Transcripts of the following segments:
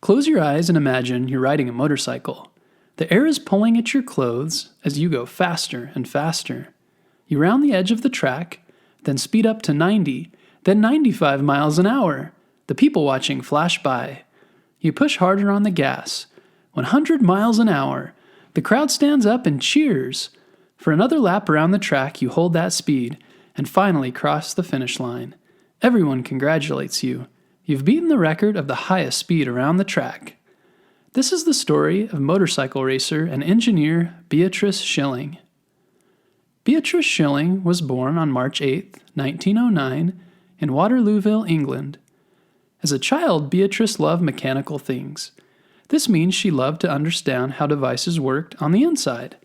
Close your eyes and imagine you're riding a motorcycle. The air is pulling at your clothes as you go faster and faster. You round the edge of the track, then speed up to 90, then 95 miles an hour. The people watching flash by. You push harder on the gas. 100 miles an hour. The crowd stands up and cheers. For another lap around the track, you hold that speed and finally cross the finish line. Everyone congratulates you. You've beaten the record of the highest speed around the track. This is the story of motorcycle racer and engineer Beatrice Shilling. Beatrice Shilling was born on March 8, 1909, in Waterlooville, England. As a child, Beatrice loved mechanical things. This means she loved to understand how devices worked on the inside.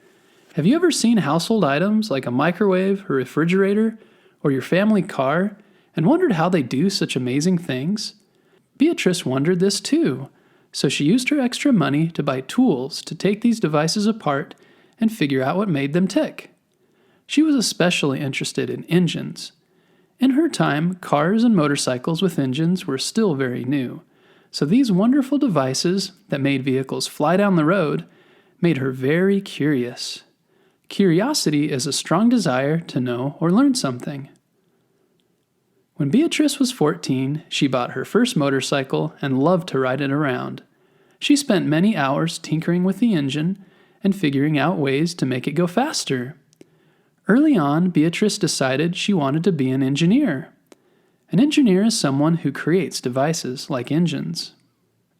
Have you ever seen household items like a microwave or refrigerator or your family car and wondered how they do such amazing things? Beatrice wondered this too, so she used her extra money to buy tools to take these devices apart and figure out what made them tick. She was especially interested in engines. In her time, cars and motorcycles with engines were still very new, so these wonderful devices that made vehicles fly down the road made her very curious. Curiosity is a strong desire to know or learn something. When Beatrice was 14, she bought her first motorcycle and loved to ride it around. She spent many hours tinkering with the engine and figuring out ways to make it go faster. Early on, Beatrice decided she wanted to be an engineer. An engineer is someone who creates devices like engines.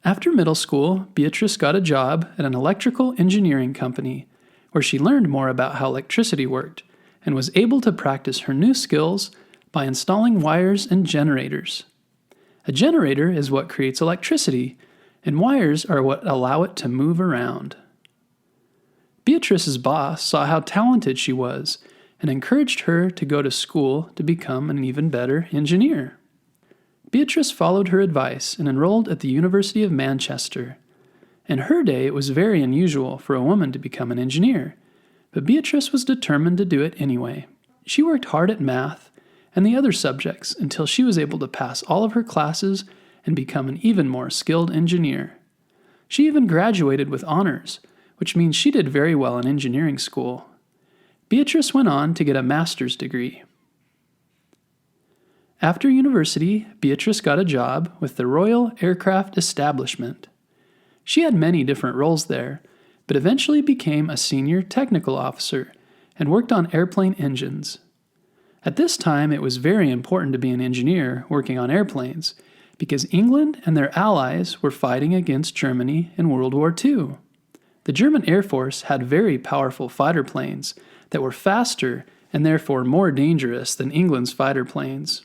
After middle school, Beatrice got a job at an electrical engineering company, where she learned more about how electricity worked and was able to practice her new skills by installing wires and generators. A generator is what creates electricity, and wires are what allow it to move around. Beatrice's boss saw how talented she was and encouraged her to go to school to become an even better engineer. Beatrice followed her advice and enrolled at the University of Manchester. In her day, it was very unusual for a woman to become an engineer, but Beatrice was determined to do it anyway. She worked hard at math and the other subjects until she was able to pass all of her classes and become an even more skilled engineer. She even graduated with honors, which means she did very well in engineering school. Beatrice went on to get a master's degree. After university, Beatrice got a job with the Royal Aircraft Establishment. She had many different roles there, but eventually became a senior technical officer and worked on airplane engines. At this time, it was very important to be an engineer working on airplanes because England and their allies were fighting against Germany in World War II. The German Air Force had very powerful fighter planes that were faster and therefore more dangerous than England's fighter planes.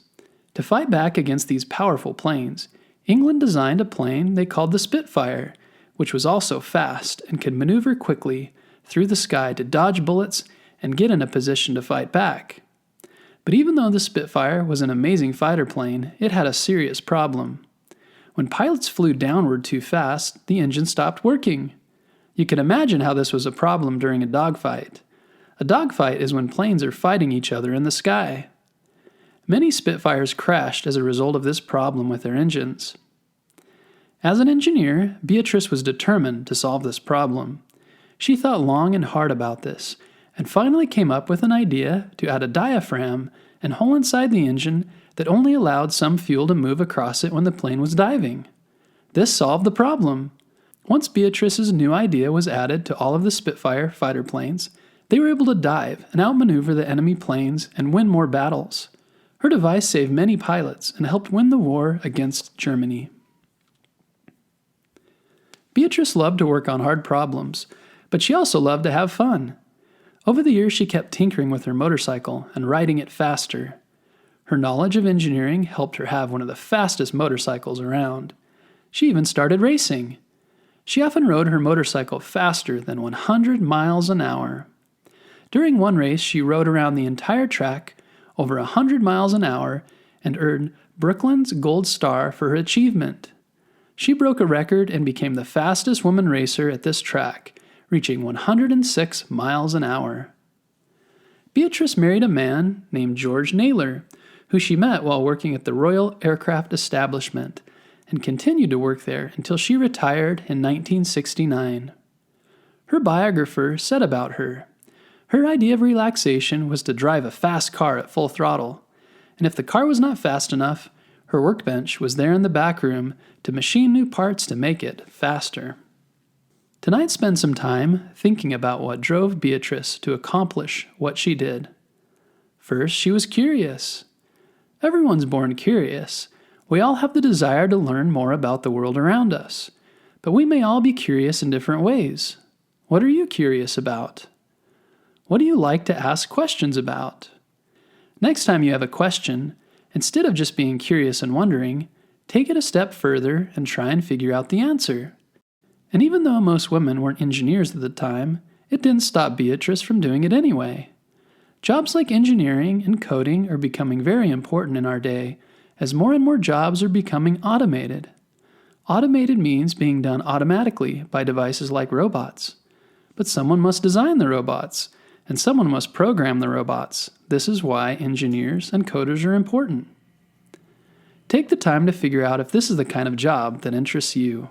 To fight back against these powerful planes, England designed a plane they called the Spitfire, which was also fast and could maneuver quickly through the sky to dodge bullets and get in a position to fight back. But even though the Spitfire was an amazing fighter plane, it had a serious problem. When pilots flew downward too fast, the engine stopped working. You can imagine how this was a problem during a dogfight. A dogfight is when planes are fighting each other in the sky. Many Spitfires crashed as a result of this problem with their engines. As an engineer, Beatrice was determined to solve this problem. She thought long and hard about this, and finally came up with an idea to add a diaphragm and hole inside the engine that only allowed some fuel to move across it when the plane was diving. This solved the problem. Once Beatrice's new idea was added to all of the Spitfire fighter planes, they were able to dive and outmaneuver the enemy planes and win more battles. Her device saved many pilots and helped win the war against Germany. Beatrice loved to work on hard problems, but she also loved to have fun. Over the years, she kept tinkering with her motorcycle and riding it faster. Her knowledge of engineering helped her have one of the fastest motorcycles around. She even started racing. She often rode her motorcycle faster than 100 miles an hour. During one race, she rode around the entire track over 100 miles an hour and earned Brooklands Gold Star for her achievement. She broke a record and became the fastest woman racer at this track, reaching 106 miles an hour. Beatrice married a man named George Naylor, who she met while working at the Royal Aircraft Establishment, and continued to work there until she retired in 1969. Her biographer said about her, "Her idea of relaxation was to drive a fast car at full throttle, and if the car was not fast enough, her workbench was there in the back room to machine new parts to make it faster." Tonight, spend some time thinking about what drove Beatrice to accomplish what she did. First, she was curious. Everyone's born curious. We all have the desire to learn more about the world around us, but we may all be curious in different ways. What are you curious about? What do you like to ask questions about? Next time you have a question, instead of just being curious and wondering, take it a step further and try and figure out the answer. And even though most women weren't engineers at the time, it didn't stop Beatrice from doing it anyway. Jobs like engineering and coding are becoming very important in our day, as more and more jobs are becoming automated. Automated means being done automatically by devices like robots. But someone must design the robots, and someone must program the robots. This is why engineers and coders are important. Take the time to figure out if this is the kind of job that interests you.